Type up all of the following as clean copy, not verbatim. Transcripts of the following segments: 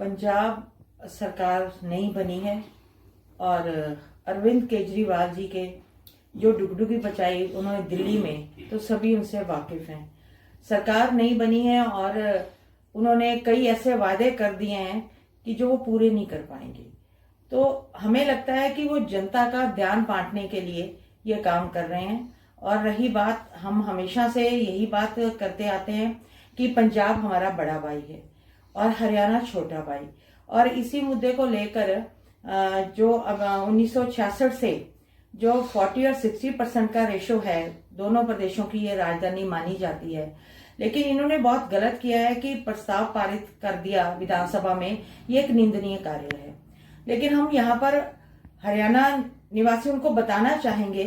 पंजाब सरकार नई बनी है और अरविंद केजरीवाल जी के जो डुगडुगी बचाई उन्होंने दिल्ली में, तो सभी उनसे वाकिफ हैं। सरकार नई बनी है और उन्होंने कई ऐसे वादे कर दिए हैं कि जो वो पूरे नहीं कर पाएंगे। तो हमें लगता है कि वो जनता का ध्यान बांटने के लिए ये काम कर रहे हैं। और रही बात, हम हमेशा से यही बात करते आते हैं कि पंजाब हमारा बड़ा भाई है और हरियाणा छोटा भाई। और इसी मुद्दे को लेकर जो अब 1966 से जो 40 और 60% का रेशो है दोनों प्रदेशों की, ये राजधानी मानी जाती है। लेकिन इन्होंने बहुत गलत किया है कि प्रस्ताव पारित कर दिया विधानसभा में, ये एक निंदनीय कार्य है। लेकिन हम यहाँ पर हरियाणा निवासियों को बताना चाहेंगे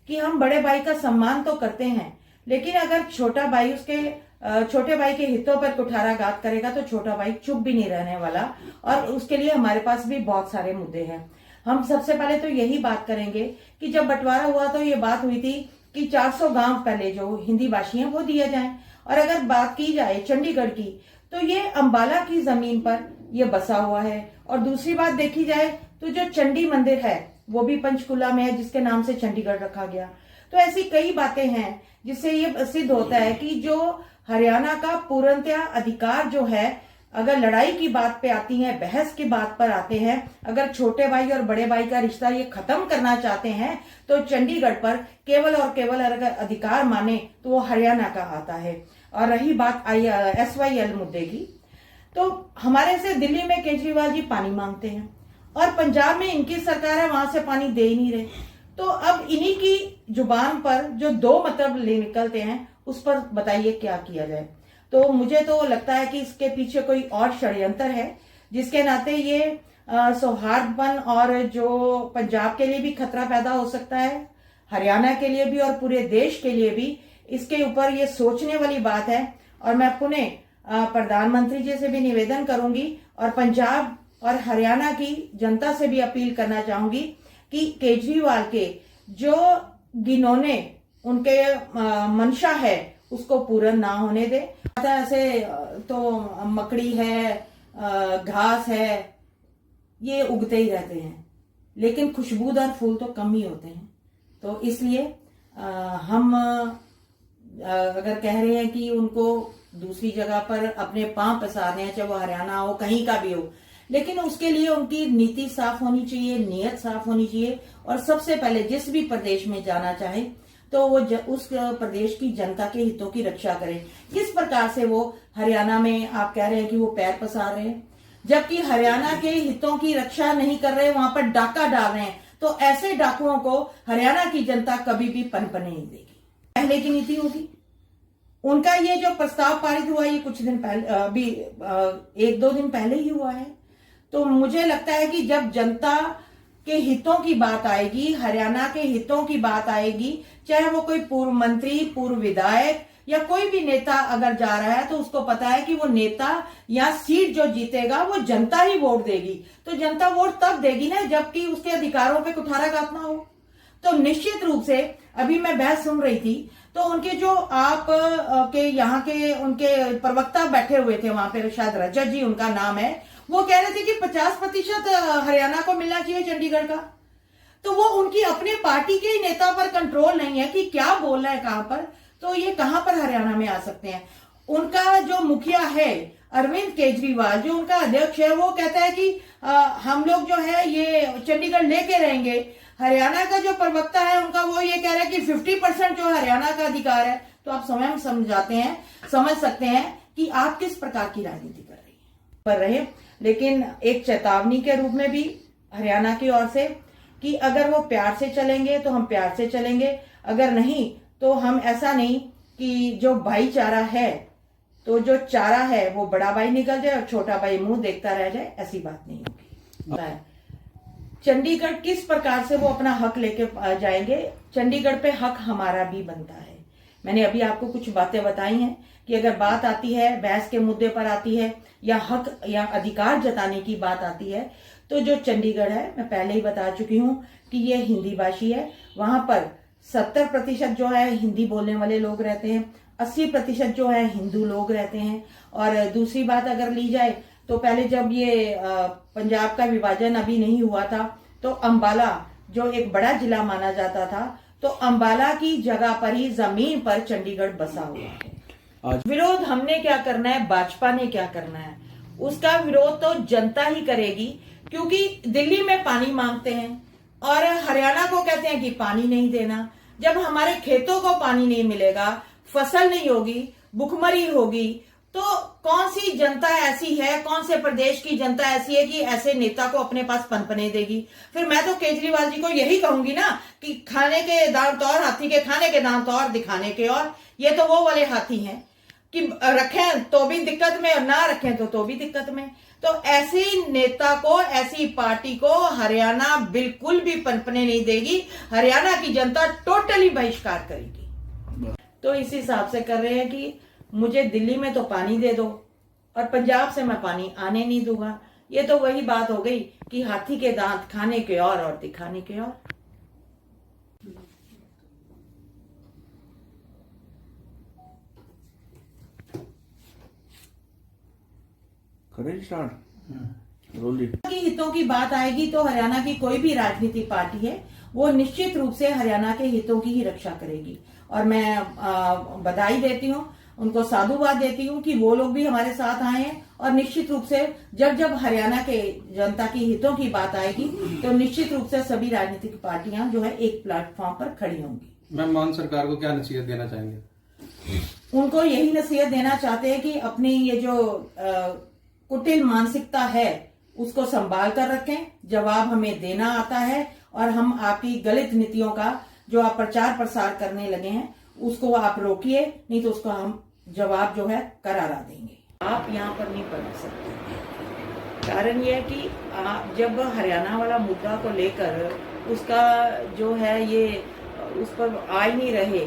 कि हम बड़े भाई का सम्मान तो करते हैं, लेकिन अगर छोटा भाई उसके छोटे भाई के हितों पर कुठाराघात करेगा तो छोटा भाई चुप भी नहीं रहने वाला। और उसके लिए हमारे पास भी बहुत सारे मुद्दे हैं। हम सबसे पहले तो यही बात करेंगे कि जब बंटवारा हुआ तो ये बात हुई थी कि 400 गांव पहले जो हिंदी भाषी हैं वो दिए जाएं। और अगर बात की जाए चंडीगढ़ की, तो ये अंबाला की जमीन पर ये बसा हुआ है। और दूसरी बात देखी जाए तो जो चंडी मंदिर है वो भी पंचकुला में है, जिसके नाम से चंडीगढ़ रखा गया। तो ऐसी कई बातें हैं जिससे ये सिद्ध होता है कि जो हरियाणा का पूर्णतया अधिकार जो है, अगर लड़ाई की बात पे आती है, बहस की बात पर आते हैं, अगर छोटे भाई और बड़े भाई का रिश्ता ये खत्म करना चाहते हैं तो चंडीगढ़ पर केवल और केवल अगर अधिकार माने तो वो हरियाणा का आता है। और रही बात SYL मुद्दे की, तो हमारे से दिल्ली में केजरीवाल जी पानी मांगते हैं और पंजाब में इनकी सरकार है, वहां से पानी दे ही नहीं रहे। तो अब इन्हीं की जुबान पर जो दो मतलब निकलते हैं, उस पर बताइए क्या किया जाए। तो मुझे तो लगता है कि इसके पीछे कोई और षड्यंत्र है, जिसके नाते ये सौहार्दपन और जो पंजाब के लिए भी खतरा पैदा हो सकता है, हरियाणा के लिए भी और पूरे देश के लिए भी। इसके ऊपर ये सोचने वाली बात है। और मैं पुनः प्रधानमंत्री जी से भी निवेदन करूंगी और पंजाब और हरियाणा की जनता से भी अपील करना चाहूंगी कि केजरीवाल के जो घिनौने उनके मंशा है उसको पूर्ण ना होने दे। ऐसे तो मकड़ी है, घास है, ये उगते ही रहते हैं, लेकिन खुशबूदार फूल तो कम ही होते हैं। तो इसलिए हम अगर कह रहे हैं कि उनको दूसरी जगह पर अपने पांव पसारने हैं, चाहे वो हरियाणा हो, कहीं का भी हो, लेकिन उसके लिए उनकी नीति साफ होनी चाहिए, नीयत साफ होनी चाहिए। और सबसे पहले जिस भी प्रदेश में जाना चाहे तो वो उस प्रदेश की जनता के हितों की रक्षा करें। किस प्रकार से वो हरियाणा में आप कह रहे हैं कि वो पैर पसार रहे हैं, जबकि हरियाणा के हितों की रक्षा नहीं कर रहे, वहां पर डाका डाल रहे हैं। तो ऐसे डाकुओं को हरियाणा की जनता कभी भी पनपने नहीं देगी। पहले की नीति होगी उनका। ये जो प्रस्ताव पारित हुआ ये कुछ दिन पहले, अभी 1-2 दिन पहले ही हुआ है। तो मुझे लगता है कि जब जनता के हितों की बात आएगी, हरियाणा के हितों की बात आएगी, चाहे वो कोई पूर्व मंत्री, पूर्व विधायक या कोई भी नेता अगर जा रहा है, तो उसको पता है कि वो नेता या सीट जो जीतेगा वो जनता ही वोट देगी। तो जनता वोट तब देगी ना जबकि उसके अधिकारों पे कुठाराघात ना हो। तो निश्चित रूप से अभी मैं बहस सुन रही थी, तो उनके जो आप के यहाँ के उनके प्रवक्ता बैठे हुए थे वहां पे, शायद रजत जी उनका नाम है, वो कह रहे थे कि 50% हरियाणा को मिलना चाहिए चंडीगढ़ का। तो वो उनकी अपनी पार्टी के ही नेता पर कंट्रोल नहीं है कि क्या बोल रहा है कहां पर, तो ये कहां पर हरियाणा में आ सकते हैं। उनका जो मुखिया है अरविंद केजरीवाल, जो उनका अध्यक्ष है, वो कहता है कि हम लोग जो है ये चंडीगढ़ लेके रहेंगे। हरियाणा का जो प्रवक्ता है उनका, वो ये कह रहा है कि 50% जो हरियाणा का अधिकार है। तो आप स्वयं समझ सकते हैं कि आप किस प्रकार की राजनीति कर रहे हैं। लेकिन एक चेतावनी के रूप में भी हरियाणा की ओर से कि अगर वो प्यार से चलेंगे तो हम प्यार से चलेंगे, अगर नहीं तो हम ऐसा नहीं कि जो भाईचारा है, तो जो चारा है वो बड़ा भाई निकल जाए और छोटा भाई मुंह देखता रह जाए, ऐसी बात नहीं होगी। चंडीगढ़ किस प्रकार से वो अपना हक लेके जाएंगे, चंडीगढ़ पे हक हमारा भी बनता है। मैंने अभी आपको कुछ बातें बताई हैं कि अगर बात आती है, बहस के मुद्दे पर आती है या हक या अधिकार जताने की बात आती है, तो जो चंडीगढ़ है, मैं पहले ही बता चुकी हूं कि ये हिंदी भाषी है। वहां पर 70% जो है हिंदी बोलने वाले लोग रहते हैं, 80% जो है हिंदू लोग रहते हैं। और दूसरी बात अगर ली जाए तो पहले जब ये पंजाब का विभाजन अभी नहीं हुआ था तो अंबाला जो एक बड़ा जिला माना जाता था, तो अंबाला की जगह पर ही जमीन पर चंडीगढ़ बसा हुआ है। विरोध हमने क्या करना है, भाजपा ने क्या करना है, उसका विरोध तो जनता ही करेगी, क्योंकि दिल्ली में पानी मांगते हैं और हरियाणा को कहते हैं कि पानी नहीं देना। जब हमारे खेतों को पानी नहीं मिलेगा, फसल नहीं होगी, भुखमरी होगी, तो कौन सी जनता ऐसी है, कौन से प्रदेश की जनता ऐसी है कि ऐसे नेता को अपने पास पनपने देगी। फिर मैं तो केजरीवाल जी को यही कहूंगी ना कि खाने के दांत और, हाथी के खाने के दांत और, दिखाने के और। ये तो वो वाले हाथी हैं कि रखें तो भी दिक्कत में और ना रखें तो भी दिक्कत में। तो ऐसे नेता को, ऐसी पार्टी को हरियाणा बिल्कुल भी पनपने नहीं देगी। हरियाणा की जनता टोटली बहिष्कार करेगी। तो इस हिसाब से कर रहे हैं कि मुझे दिल्ली में तो पानी दे दो और पंजाब से मैं पानी आने नहीं दूंगा। ये तो वही बात हो गई कि हाथी के दांत खाने के और दिखाने के और। की हितों की बात आएगी तो हरियाणा की कोई भी राजनीतिक पार्टी है वो निश्चित रूप से हरियाणा के हितों की ही रक्षा करेगी। और मैं बधाई देती हूँ, उनको साधुवाद देती हूँ कि वो लोग भी हमारे साथ आए हैं। और निश्चित रूप से जब हरियाणा के जनता की हितों की बात आएगी तो निश्चित रूप से सभी राजनीतिक पार्टियां जो है एक प्लेटफॉर्म पर खड़ी होंगी। मैम, मान सरकार को क्या नसीहत देना चाहेंगे? उनको यही नसीहत देना चाहते हैं कि अपनी ये जो कुटिल मानसिकता है उसको संभाल कर रखें। जवाब हमें देना आता है और हम आपकी गलत नीतियों का जो आप प्रचार प्रसार करने लगे हैं उसको आप रोकिए, नहीं तो उसको हम जवाब जो है करारा देंगे। आप यहाँ पर नहीं पढ़ सकते। कारण यह है कि आप जब हरियाणा वाला मुद्दा को लेकर उसका जो है ये उस पर आ ही नहीं रहे।